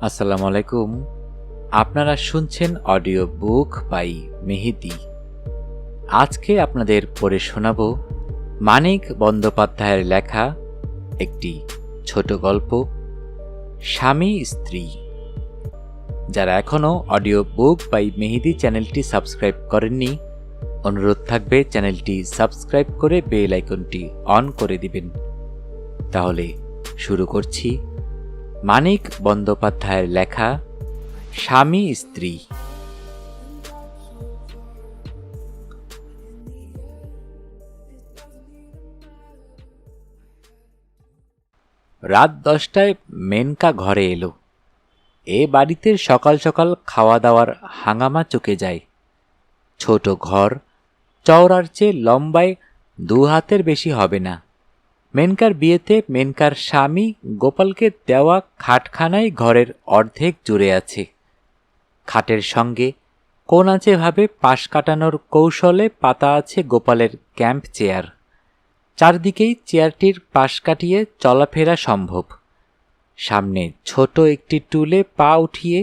আসসালামু আলাইকুম। আপনারা শুনছেন অডিও বুক বাই মেহেদি। আজকে আপনাদের পড়ে শোনাব মানিক বন্দ্যোপাধ্যায়ের লেখা একটি ছোট গল্প, স্বামী স্ত্রী। যারা এখনও অডিও বুক বাই মেহেদি চ্যানেলটি সাবস্ক্রাইব করেননি, অনুরোধ থাকবে চ্যানেলটি সাবস্ক্রাইব করে বেল আইকনটি অন করে দিবেন। তাহলে শুরু করছি মানিক বন্দ্যোপাধ্যায়ের লেখা স্বামী স্ত্রী। রাত 10টায় মেনকা ঘরে এলো। এ বাড়িতে সকাল সকাল খাওয়া দাওয়ার হাঙ্গামা চুকে যায়। ছোট ঘর, চওড়ার চেয়ে লম্বায় 2 হাতের বেশি হবে না। মেনকার বিয়েতে মেনকার স্বামী গোপালকে দেওয়া খাটখানাই ঘরের অর্ধেক জুড়ে আছে। খাটের সঙ্গে কোণ আছে ভাবে পাশ কাটানোর কৌশলে পাতা আছে গোপালের ক্যাম্প চেয়ার। চারদিকেই চেয়ারটির পাশ কাটিয়ে চলাফেরা সম্ভব। সামনে ছোট একটি টুলে পা উঠিয়ে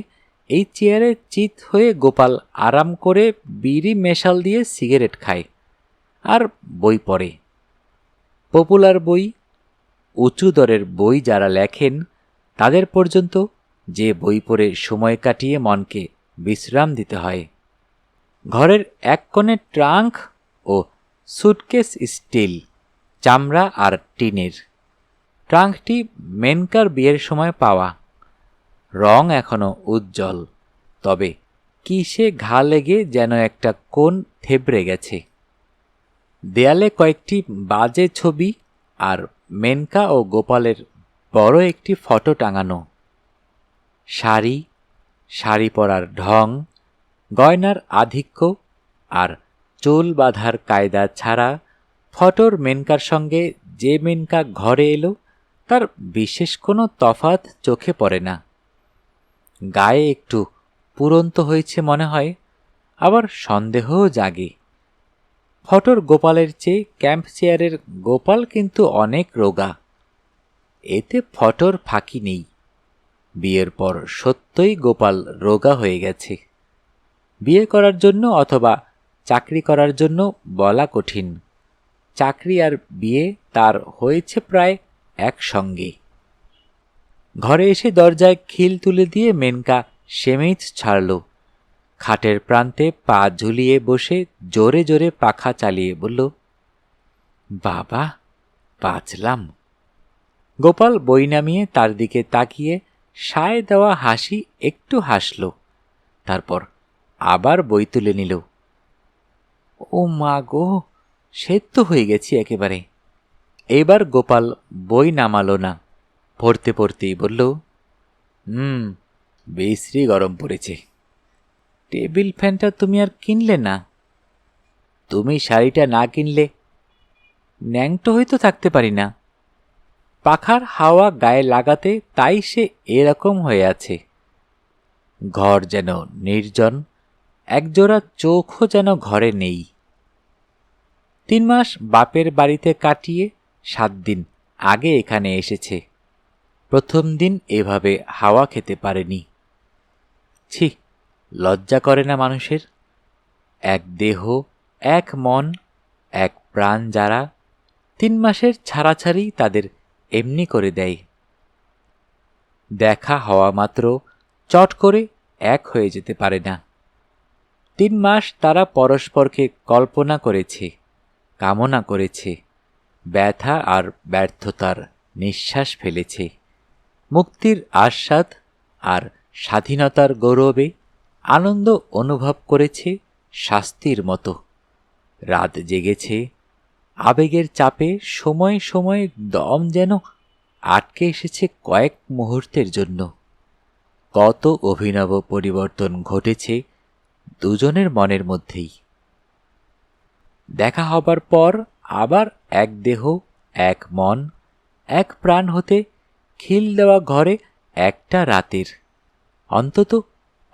এই চেয়ারে চিত হয়ে গোপাল আরাম করে বিড়ি মেশাল দিয়ে সিগারেট খায় আর বই পড়ে। পপুলার বই, উঁচু দরের বই যারা লেখেন তাদের পর্যন্ত যে বই পড়ে সময় কাটিয়ে মনকে বিশ্রাম দিতে হয়। ঘরের এক কোণে ট্রাঙ্ক ও সুটকেস স্টিল, চামড়া আর টিনের। ট্রাঙ্কটি মেনকার বিয়ের সময় পাওয়া। রং এখনো উজ্জ্বল, তবে কিসে ঘা লেগে যেন একটা কোণ থেবড়ে গেছে। দেয়ালে কয়েকটি বাজে ছবি আর মেনকা ও গোপালের বড় একটি ফটো টাঙানো। শাড়ি, শাড়ি পরার ঢং, গয়নার আধিক্য আর চুল বাঁধার কায়দা ছাড়া ফটোর মেনকার সঙ্গে যে মেনকা ঘরে এলো তার বিশেষ কোনো তফাৎ চোখে পড়ে না। গায়ে একটু পুরন্ত হয়েছে মনে হয়, আবার সন্দেহও জাগে। ফটোর গোপালের চেয়ে ক্যাম্প চেয়ারের গোপাল কিন্তু অনেক রোগা। এতে ফটোর ফাঁকি নেই। বিয়ের পর সত্যই গোপাল রোগা হয়ে গেছে। বিয়ে করার জন্য অথবা চাকরি করার জন্য বলা কঠিন। চাকরি আর বিয়ে তার হয়েছে প্রায় একসঙ্গে। ঘরে এসে দরজায় খিল তুলে দিয়ে মেনকা সেমেজ ছাড়ল। খাটের প্রান্তে পা ঝুলিয়ে বসে জোরে জোরে পাখা চালিয়ে বলল, বাবা, বাঁচলাম। গোপাল বই নামিয়ে তার দিকে তাকিয়ে সায় দেওয়া হাসি একটু হাসল, তারপর আবার বই তুলে নিল। ও মা গো, সেদ্ধ হয়ে গেছি একেবারে। এবার গোপাল বই নামালো না, পড়তে পড়তেই বলল, বিশ্রী গরম পড়েছে। টেবিল ফ্যানটা তুমি আর কিনলে না? তুমি শাড়িটা না কিনলে ন্যাংটো হয়তো থাকতে পারি না। পাখার হাওয়া গায়ে লাগাতে তাই সে এরকম হয়ে আছে। ঘর যেন নির্জন, একজোড়া চোখও যেন ঘরে নেই। 3 মাস বাপের বাড়িতে কাটিয়ে 7 দিন আগে এখানে এসেছে। প্রথম দিন এভাবে হাওয়া খেতে পারেনি। ছি, লজ্জা করে না মানুষের? এক দেহ, এক মন, এক প্রাণ যারা 3 মাসের ছাড়াছাড়ি তাদের এমনি করে দেয়। দেখা হওয়া মাত্র চট করে এক হয়ে যেতে পারে না। 3 মাস তারা পরস্পরকে কল্পনা করেছে, কামনা করেছে, ব্যথা আর ব্যর্থতার নিঃশ্বাস ফেলেছে, মুক্তির আস্বাদ আর স্বাধীনতার গৌরবে আনন্দ অনুভব করেছে শাস্তির মতো। রাত জেগেছে, আবেগের চাপে সময় সময় দম যেন আটকে এসেছে কয়েক মুহূর্তের জন্য। কত অভিনব পরিবর্তন ঘটেছে দুজনের মনের মধ্যেই। দেখা হবার পর আবার এক দেহ, এক মন, এক প্রাণ হতে খিল দেওয়া ঘরে একটা রাতের, অন্তত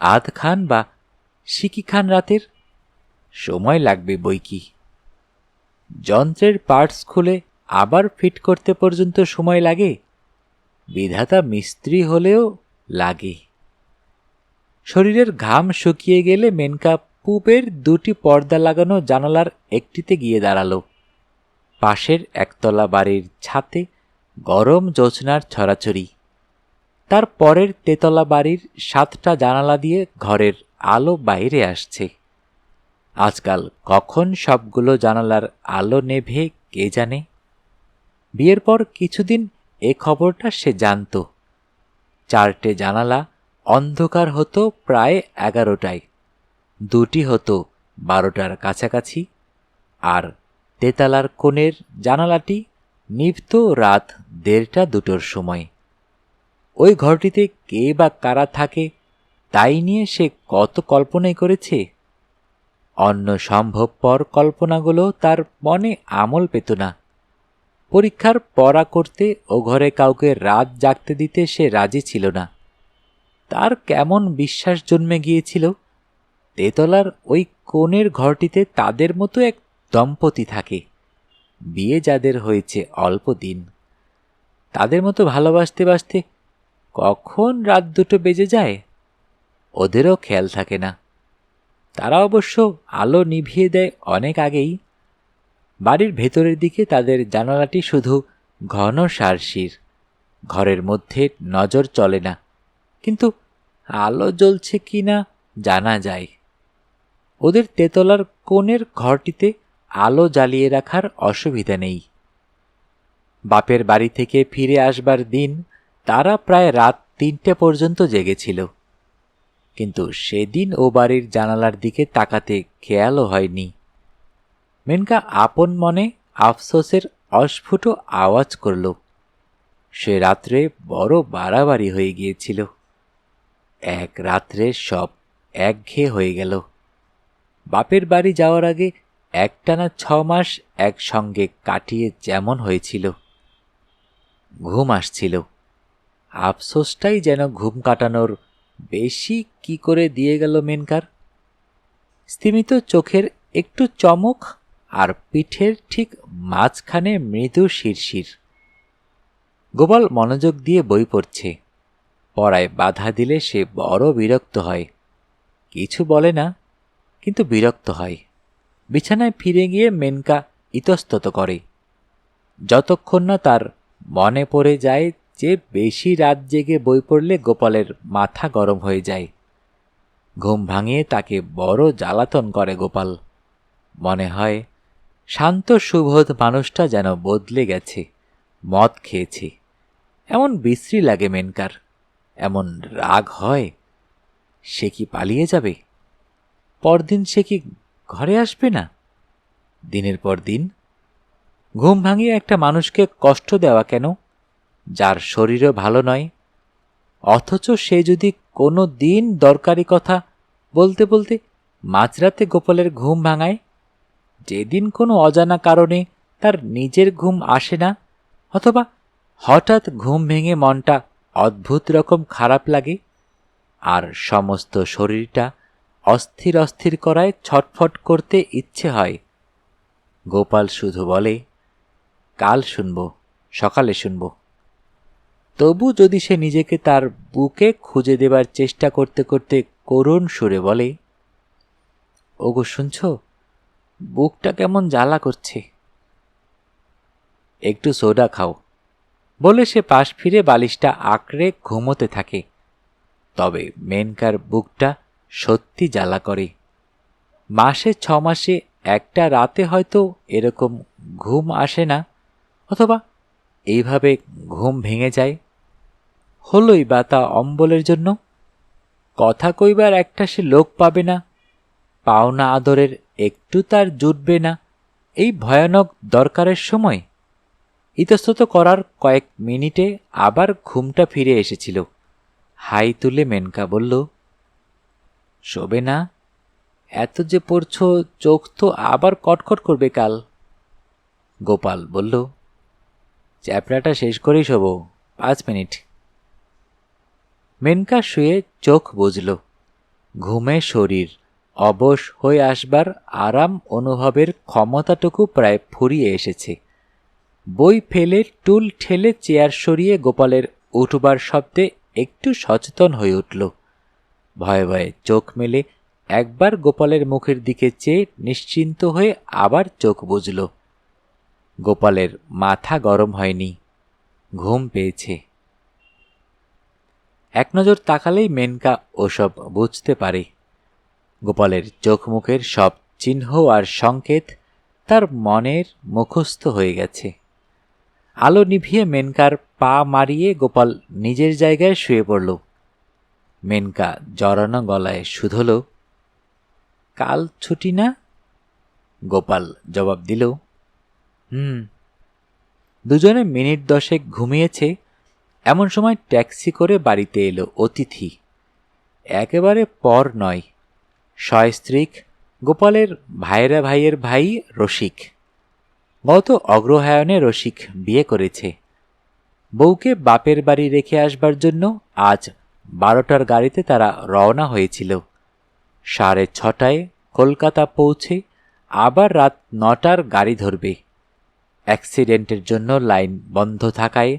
আধখান বা সিকিখান রাতের সময় লাগবে বইকি। যন্ত্রের পার্টস খুলে আবার ফিট করতে পর্যন্ত সময় লাগে। বিধাতা মিস্ত্রি হলেও লাগে। শরীরের ঘাম শুকিয়ে গেলে মেনকা পূবের দুটি পর্দা লাগানো জানালার একটিতে গিয়ে দাঁড়াল। পাশের একতলা বাড়ির ছাতে গরম জ্যোৎস্নার ছড়াছড়ি। তার পরের তেতলা বাড়ির 7টা জানালা দিয়ে ঘরের আলো বাইরে আসছে। আজকাল কখন সবগুলো জানালার আলো নেভে কে জানে। বিয়ের পর কিছুদিন এ খবরটা সে জানত। 4টে জানালা অন্ধকার হতো প্রায় 11টায়, 2টি হতো 12টার কাছাকাছি, আর তেতালার কোণের জানালাটি নিভত রাত 1:30-2টোর সময়। ওই ঘরটিতে কে বা কারা থাকে তাই নিয়ে সে কত কল্পনাই করেছে। অন্য সম্ভবপর কল্পনাগুলো তার মনে আমল পেত না। পরীক্ষার পড়া করতে ও ঘরে কাউকে রাত জাগতে দিতে সে রাজি ছিল না। তার কেমন বিশ্বাস জন্মে গিয়েছিল তেতলার ওই কোণের ঘরটিতে তাদের মতো এক দম্পতি থাকে, বিয়ে যাদের হয়েছে অল্প দিন। তাদের মতো ভালোবাসতে বাসতে কখন রাত 2টো বেজে যায় ওদেরও খেয়াল থাকে না। তারা অবশ্য আলো নিভিয়ে দেয় অনেক আগেই। বাড়ির ভেতরের দিকে তাদের জানালাটি শুধু ঘন সারশির, ঘরের মধ্যে নজর চলে না, কিন্তু আলো জ্বলছে কি না জানা যায়। ওদের তেতলার কোণের ঘরটিতে আলো জ্বালিয়ে রাখার অসুবিধা নেই। বাপের বাড়ি থেকে ফিরে আসবার দিন তারা প্রায় রাত 3টে পর্যন্ত জেগেছিল, কিন্তু সেদিন ও বাড়ির জানালার দিকে তাকাতে খেয়ালও হয়নি। মেনকা আপন মনে আফসোসের অস্ফুট আওয়াজ করল। সে রাত্রে বড় বাড়াবাড়ি হয়ে গিয়েছিল। এক রাত্রে সব একঘেয়ে হয়ে গেল। বাপের বাড়ি যাওয়ার আগে একটানা 6 মাস একসঙ্গে কাটিয়ে যেমন হয়েছিল। ঘুম আসছিল, আফসোসটাই যেন ঘুম কাটানোর বেশি কি করে দিয়ে গেল মেনকার। স্তিমিত চোখের একটু চমক আর পিঠের ঠিক মাঝখানে মৃদু শিরশির। গোপাল মনোযোগ দিয়ে বই পড়ছে। পড়ায় বাধা দিলে সে বড় বিরক্ত হয়। কিছু বলে না, কিন্তু বিরক্ত হয়। বিছানায় ফিরে গিয়ে মেনকা ইতস্তত করে। যতক্ষণ না তার মনে পড়ে যায় যে বেশি রাত জেগে বই পড়লে গোপালের মাথা গরম হয়ে যায়। ঘুম ভাঙিয়ে তাকে বড় জ্বালাতন করে গোপাল। মনে হয় শান্ত সুবোধ মানুষটা যেন বদলে গেছে, মদ খেয়েছে। এমন বিশ্রী লাগে মেনকার, এমন রাগ হয়। সে কি পালিয়ে যাবে? পরদিন সে কি ঘরে আসবে না? দিনের পর দিন ঘুম ভাঙিয়ে একটা মানুষকে কষ্ট দেওয়া কেন, যার শরীরও ভালো নয়? অথচ সে যদি কোনো দিন দরকারি কথা বলতে বলতে মাঝরাতে গোপালের ঘুম ভাঙায়, যেদিন কোনো অজানা কারণে তার নিজের ঘুম আসে না, অথবা হঠাৎ ঘুম ভেঙে মনটা অদ্ভুত রকম খারাপ লাগে আর সমস্ত শরীরটা অস্থির অস্থির করায় ছটফট করতে ইচ্ছে হয়, গোপাল শুধু বলে, কাল শুনব, সকালে শুনব। তবু যদি সে নিজেকে তার বুকে খুঁজে দেবার চেষ্টা করতে করতে করুণ সুরে বলে, ওগো শুনছ, বুকটা কেমন জ্বালা করছে, একটু সোডা খাও, বলে সে পাশ ফিরে বালিশটা আঁকড়ে ঘুমোতে থাকে। তবে মেনকার বুকটা সত্যি জ্বালা করে। মাসে 6 মাসে একটা রাতে হয়তো এরকম ঘুম আসে না, অথবা এইভাবে ঘুম ভেঙে যায়। হলই বা তা অম্বলের জন্য। কথা কইবার একটা সে লোক পাবে না, পাওনা আদরের একটু তার জুটবে না, এই ভয়ানক দরকারের সময়। ইতস্তত করার কয়েক মিনিটে আবার ঘুমটা ফিরে এসেছিল। হাই তুলে মেনকা বলল, শোবে না? এত যে পড়ছ, চোখ তো আবার কটকট করবে কাল। গোপাল বলল, চ্যাপড়াটা শেষ করেই শোব, 5 মিনিট। মেনকা শুয়ে চোখ বুজল। ঘুমে শরীর অবশ হয়ে আসবার আরাম অনুভবের ক্ষমতাটুকু প্রায় ফুরিয়ে এসেছে। বই ফেলে টুল ঠেলে চেয়ার সরিয়ে গোপালের উঠবার শব্দে একটু সচেতন হয়ে উঠল। ভয়ে ভয়ে চোখ মেলে একবার গোপালের মুখের দিকে চেয়ে নিশ্চিন্ত হয়ে আবার চোখ বুজল। গোপালের মাথা গরম হয়নি, ঘুম পেয়েছে। এক নজর তাকালেই মেনকা ওসব বুঝতে পারে। গোপালের চোখ মুখের সব চিহ্ন আর সংকেত তার মনের মুখস্থ হয়ে গেছে। আলো নিভিয়ে মেনকার পা মারিয়ে গোপাল নিজের জায়গায় শুয়ে পড়ল। মেনকা জড়ানো গলায় শুধল, কাল ছুটি না? গোপাল জবাব দিল, দুজনে মিনিট 10 ঘুমিয়েছে। এমন সময় ট্যাক্সি করে বাড়িতে এলো অতিথি। একেবারে পর নয়, সস্ত্রীক গোপালের ভাইয়েরা ভাইয়ের ভাই রসিক। গত অগ্রহায়ণে রসিক বিয়ে করেছে। বউকে বাপের বাড়ি রেখে আসবার জন্য আজ 12টার গাড়িতে তারা রওনা হয়েছিল। 6:30 কলকাতা পৌঁছে আবার রাত 9টার গাড়ি ধরবে। অ্যাক্সিডেন্টের জন্য লাইন বন্ধ থাকায়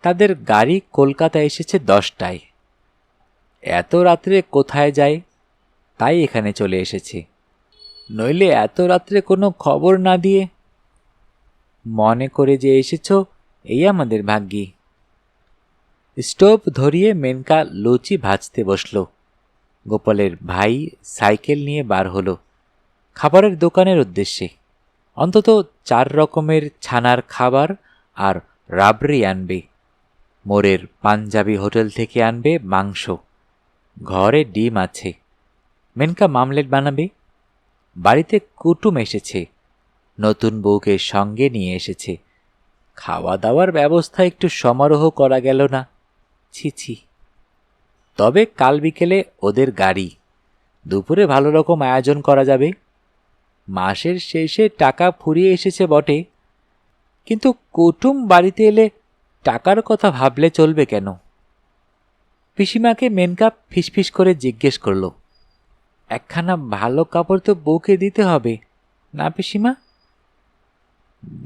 তাদের গাড়ি কলকাতা এসেছে 10টায়। এত রাত্রে কোথায় যায়, তাই এখানে চলে এসেছে। নইলে এত রাত্রে কোনো খবর না দিয়ে মনে করে যে এসেছ, এই আমাদের ভাগ্যি। স্টোভ ধরিয়ে মেনকা লুচি ভাজতে বসল। গোপালের ভাই সাইকেল নিয়ে বার হলো খাবারের দোকানের উদ্দেশ্যে। অন্তত 4 রকমের ছানার খাবার আর রাবড়ি আনবে। মোড়ের পাঞ্জাবি হোটেল থেকে আনবে মাংস। ঘরে ডিম আছে। মেনকা মামলেট বানাবে। বাড়িতে কুটুম এসেছে, নতুন বউকে সঙ্গে নিয়ে এসেছে। খাওয়া দাওয়ার ব্যবস্থা একটু সমারোহ করা গেল না, ছি। তবে কাল বিকেলে ওদের গাড়ি, দুপুরে ভালো রকম আয়োজন করা যাবে। মাসের শেষে টাকা ফুরিয়ে এসেছে বটে, কিন্তু কুটুম বাড়িতে এলে টাকার কথা ভাবলে চলবে কেন? পিসিমাকে মেনকা ফিসফিস করে জিজ্ঞেস করল, একখানা ভালো কাপড় তো বউকে দিতে হবে না পিসিমা?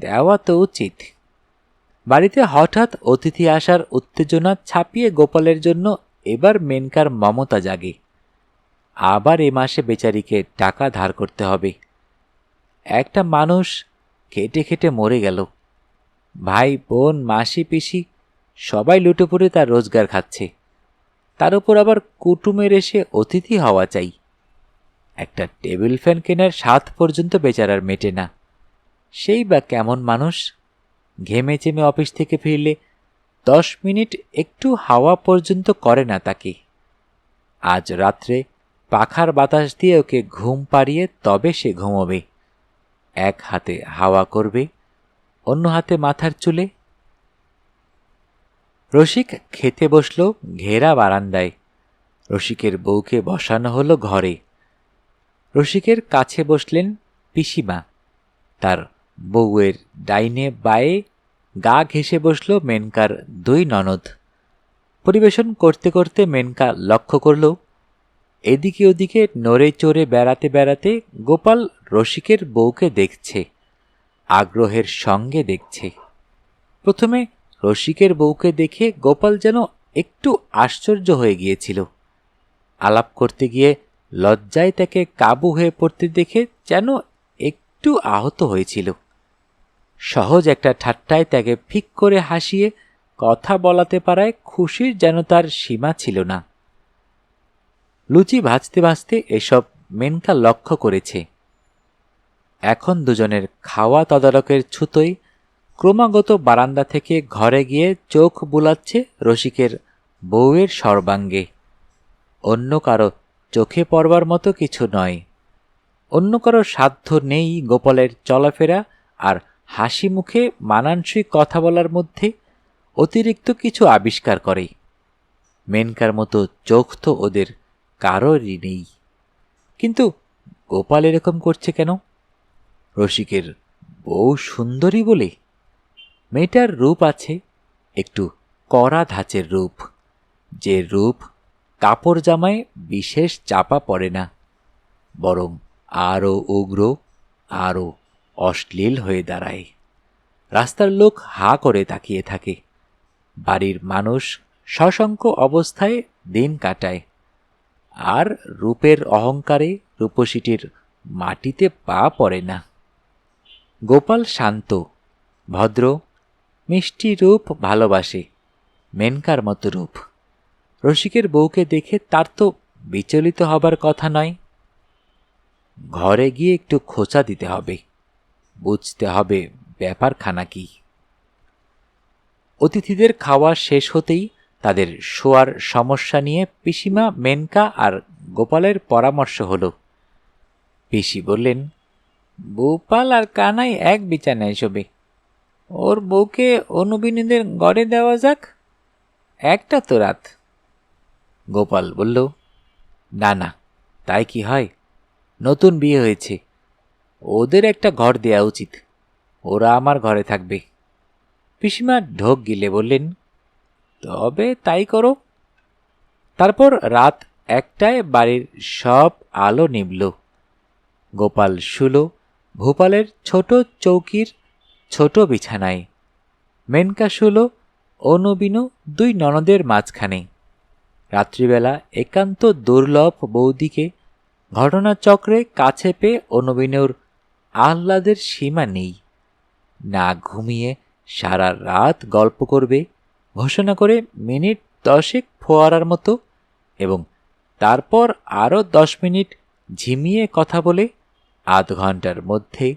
দেওয়া তো উচিত। বাড়িতে হঠাৎ অতিথি আসার উত্তেজনা ছাপিয়ে গোপালের জন্য এবার মেনকার মমতা জাগে। আবার এ মাসে বেচারিকে টাকা ধার করতে হবে। একটা মানুষ খেটে খেটে মরে গেল। ভাই বোন মাসি পিসি সবাই লুটেপুটে তার রোজগার খাচ্ছে। তার উপর আবার কুটুমের এসে অতিথি হওয়া চাই। একটা টেবিল ফ্যান কেনার স্বাদ পর্যন্ত বেচারার মেটে না। সেই বা কেমন মানুষ, ঘেমে চেমে অফিস থেকে ফিরলে 10 মিনিট একটু হাওয়া পর্যন্ত করে না তাকে। আজ রাত্রে পাখার বাতাস দিয়ে ওকে ঘুম পাড়িয়ে তবে সে ঘুমোবে। এক হাতে হাওয়া করবে, অন্য হাতে মাথার চুলে। রসিক খেতে বসল ঘেরা বারান্দায়। রসিকের বউকে বসানো হলো ঘরে। রসিকের কাছে বসলেন পিসিমা। তার বউয়ের ডাইনে বায়ে গা ঘেঁষে বসল মেনকার 2 ননদ। পরিবেশন করতে করতে মেনকা লক্ষ্য করল, এদিকে ওদিকে নড়ে চড়ে বেড়াতে বেড়াতে গোপাল রসিকের বউকে দেখছে, আগ্রহের সঙ্গে দেখছে। প্রথমে রসিকের বউকে দেখে গোপাল যেন একটু আশ্চর্য হয়ে গিয়েছিল। আলাপ করতে গিয়ে লজ্জায় তাকে কাবু হয়ে পড়তে দেখে যেন একটু আহত হয়েছিল। সহজ একটা ঠাট্টায় তাকে ফিক করে হাসিয়ে কথা বলাতে পারায় খুশির যেন তার সীমা ছিল না। লুচি ভাজতে ভাজতে এসব মেনকা লক্ষ্য করেছে। এখন দুজনের খাওয়া তদারকের ছুতোয় ক্রমাগত বারান্দা থেকে ঘরে গিয়ে চোখ বুলাচ্ছে রসিকের বউয়ের সর্বাঙ্গে। অন্য কারো চোখে পড়বার মতো কিছু নয়। অন্য কারো সাধ্য নেই গোপালের চলাফেরা আর হাসি মুখে মানানসই কথা বলার মধ্যে অতিরিক্ত কিছু আবিষ্কার করে। মেনকার মতো চোখ তো ওদের কারোরই নেই। কিন্তু গোপাল এরকম করছে কেন? রসিকের বউ সুন্দরী বলে? মেয়েটার রূপ আছে, একটু কড়া ধাঁচের রূপ, যে রূপ কাপড় জামায় বিশেষ চাপা পড়ে না, বরং আরও উগ্র, আরও অশ্লীল হয়ে দাঁড়ায়। রাস্তার লোক হা করে তাকিয়ে থাকে। বাড়ির মানুষ সশঙ্ক অবস্থায় দিন কাটায়। আর রূপের অহংকারে রূপসীটির মাটিতে পা পড়ে না। গোপাল শান্ত, ভদ্র, মিষ্টি রূপ ভালোবাসে, মেনকার মতো রূপ। রসিকের বউকে দেখে তার তো বিচলিত হবার কথা নয়। ঘরে গিয়ে একটু খোঁচা দিতে হবে, বুঝতে হবে ব্যাপারখানা কি। অতিথিদের খাওয়া শেষ হতেই তাদের শোয়ার সমস্যা নিয়ে পিসিমা, মেনকা আর গোপালের পরামর্শ হল। পিসি বললেন, গোপাল আর কানাই এক বিছানায় শোবে, ওর বউকে অনুবিনীদের গড়ে দেওয়া যাক, একটা তো রাত। গোপাল বলল, না না, তাই কি হয়, নতুন বিয়ে হয়েছে, ওদের একটা ঘর দেয়া উচিত, ওরা আমার ঘরে থাকবে। পিসিমা ঢোক গিলে বললেন, তবে তাই করো। তারপর রাত 1টায় বাড়ির সব আলো নিভল। গোপাল শুল ভূপালের ছোট চৌকির ছোট বিছানায়, মেনকা শুল অনুবিনু 2 ননদের মাঝখানে। রাত্রিবেলা একান্ত দুর্লভ বৌদিকে ঘটনাচক্রে কাছে পেয়ে অনুবিনুর আহ্লাদের সীমা নেই। না ঘুমিয়ে সারা রাত গল্প করবে ঘোষণা করে মিনিট 10 ফোয়ারার মতো, এবং তারপর আরও 10 মিনিট ঝিমিয়ে কথা বলে আধ ঘন্টার মধ্যে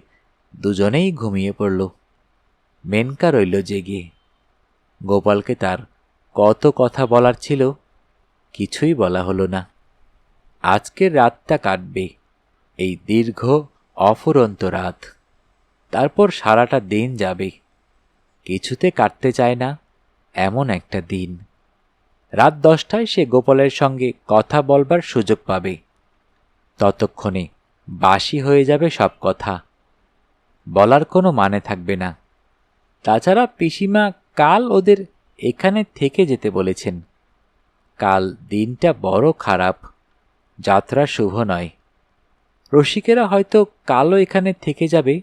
দুজনেই ঘুমিয়ে পড়ল। মেনকা রইল জেগে। গোপালকে তার কত কথা বলার ছিল, কিছুই বলা হলো না। আজকের রাতটা কাটবে, এই দীর্ঘ অফুরন্ত রাত, তারপর সারাটা দিন যাবে। কিছুতে কাটতে চায় না এমন একটা দিন। রাত 10টায় সে গোপালের সঙ্গে কথা বলবার সুযোগ পাবে। ততক্ষণে বাসি হয়ে যাবে সব কথা, বলার কোনো মানে থাকবে না। তাছাড়া পিসিমা কাল ওদের এখানে থেকে যেতে বলেছেন। কাল দিনটা বড় খারাপ, যাত্রা শুভ নয়। রসিকেরা হয়তো কালও এখানে থেকে যাবে,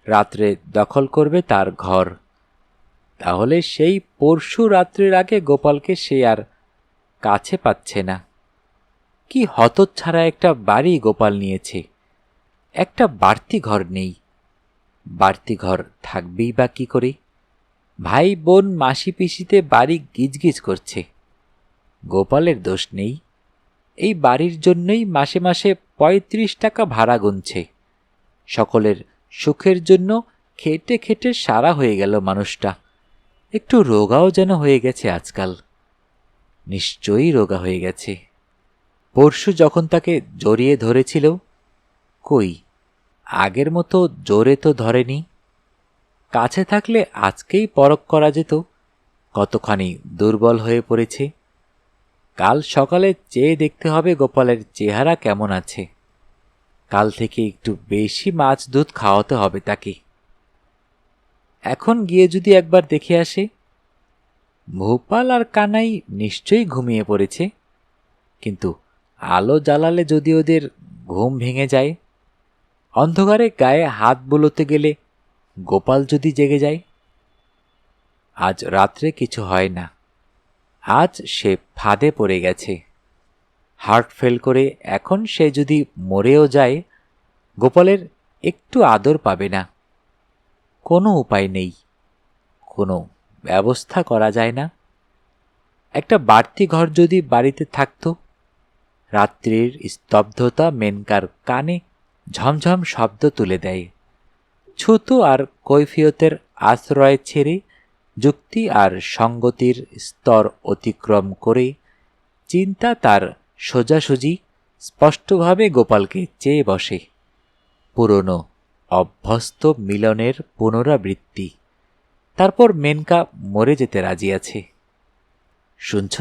রাত্রে দখল করবে তার ঘর। তাহলে সেই পরশু রাত্রির আগে গোপালকে সে আর কাছে পাচ্ছে না। কি হতচ্ছাড়া একটা বাড়ি গোপাল নিয়েছে, একটা বাড়তি ঘর নেই। বাড়তি ঘর থাকবেই বা কি করে? ভাই বোন মাসি পিসিতে বাড়ি গিজগিজ করছে, গোপালের দোষ নেই। এই বাড়ির জন্যই মাসে মাসে 35 টাকা ভাড়া গুনছে। সকলের সুখের জন্য খেটে খেটে সারা হয়ে গেল মানুষটা। একটু রোগাও যেন হয়ে গেছে আজকাল, নিশ্চয়ই রোগা হয়ে গেছে। পরশু যখন তাকে জড়িয়ে ধরেছিল, কই আগের মতো জোরে তো ধরেনি। কাছে থাকলে আজকেই পরখ করা যেত কতখানি দুর্বল হয়ে পড়েছে। কাল সকালে চেয়ে দেখতে হবে গোপালের চেহারা কেমন আছে। কাল থেকে একটু বেশি মাছ দুধ খাওয়াতে হবে তাকে। এখন গিয়ে যদি একবার দেখে আসে। ভূপাল আর কানাই নিশ্চয়ই ঘুমিয়ে পড়েছে, কিন্তু আলো জ্বালালে যদি ওদের ঘুম ভেঙে যায়, অন্ধকারে গায়ে হাত বুলোতে গেলে গোপাল যদি জেগে যায়। আজ রাত্রে কিছু হয় না, আজ সে ফাঁদে পড়ে গেছে। হার্ট ফেল করে এখন সে যদি মরেও যায়, গোপালের একটু আদর পাবে না। কোনো উপায় নেই, কোনো ব্যবস্থা করা যায় না। একটা বাড়তি ঘর যদি বাড়িতে থাকত। রাত্রির স্তব্ধতা মেনকার কানে ঝমঝম শব্দ তুলে দেয়। ছুতু আর কৈফিয়তের আশ্রয় ছেড়ে যুক্তি আর সঙ্গতির স্তর অতিক্রম করে চিন্তা তার সোজাসুজি স্পষ্টভাবে গোপালকে চেয়ে বসে। পুরনো অভ্যস্ত মিলনের পুনরাবৃত্তি। তারপর মেনকা মরে যেতে রাজি আছে। শুনছ?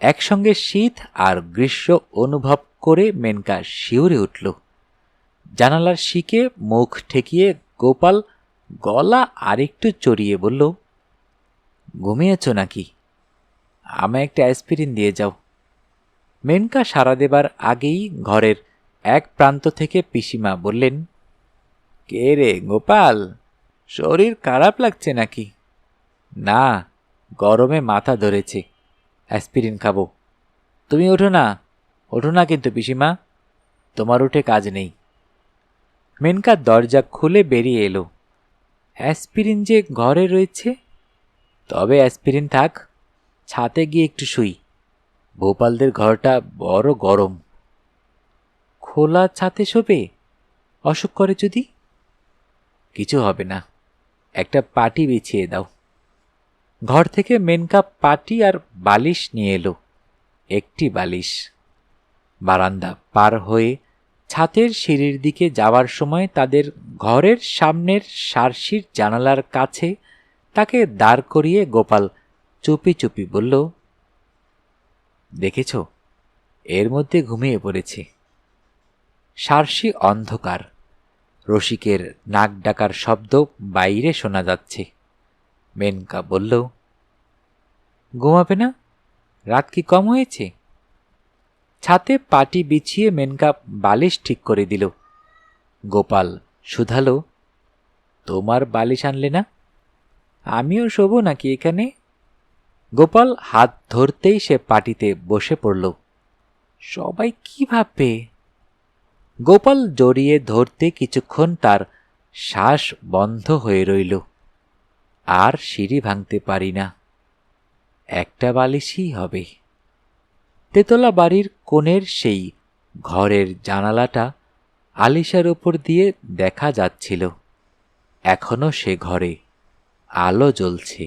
একসঙ্গে শীত আর গ্রীষ্ম অনুভব করে মেনকা শিউরে উঠল। জানালার শিকে মুখ ঠেকিয়ে গোপাল গলা আরেকটু চড়িয়ে বলল, ঘুমিয়েছ নাকি? আমায় একটা অ্যাসপিরিন দিয়ে যাও। মেনকা সাড়া দেবার আগেই ঘরের এক প্রান্ত থেকে পিসিমা বললেন, কে রে গোপাল, শরীর খারাপ লাগছে নাকি? না, গরমে মাথা ধরেছে, অ্যাসপিরিন খাবো। তুমি ওঠো না কিন্তু পিসিমা, তোমার উঠে কাজ নেই। মেনকা দরজা খুলে বেরিয়ে এলো। অ্যাসপিরিন যে ঘরে রয়েছে। তবে অ্যাসপিরিন থাক, ছাতে গিয়ে একটু শুই। ভোপালদের ঘরটা বড় গরম। খোলা ছাতে শোবে? অসুখ করে যদি? কিছু হবে না, একটা পাটি বিছিয়ে দাও। ঘর থেকে মেনকা পাটি আর বালিশ নিয়ে এলো। একটি বালিশ। বারান্দা পার হয়ে ছাতের সিঁড়ির দিকে যাওয়ার সময় তাদের ঘরের সামনের সার্সির জানালার কাছে তাকে দাঁড় করিয়ে গোপাল চুপি চুপি বলল, দেখেছ, এর মধ্যে ঘুমিয়ে পড়েছে। সার্সি অন্ধকার। রসিকের নাক ডাকার শব্দ বাইরে শোনা যাচ্ছে। মেনকা বলল, ঘুমাবে না? রাত কি কম হয়েছে? ছাতে পাটি বিছিয়ে মেনকা বালিশ ঠিক করে দিল। গোপাল শুধালো, তোমার বালিশ আনলে না? আমিও শোবো নাকি এখানে? গোপাল হাত ধরতেই সে পাটিতে বসে পড়ল। সবাই কি ভাববে? গোপাল জড়িয়ে ধরতে কিছুক্ষণ তার শ্বাস বন্ধ হয়ে রইল। আর সিঁড়ি ভাঙতে পারি না, একটা বালিশই হবে। তেতলা বাড়ির কোণের সেই ঘরের জানালাটা আলিশার ওপর দিয়ে দেখা যাচ্ছিল। এখনো সে ঘরে আলো জ্বলছে।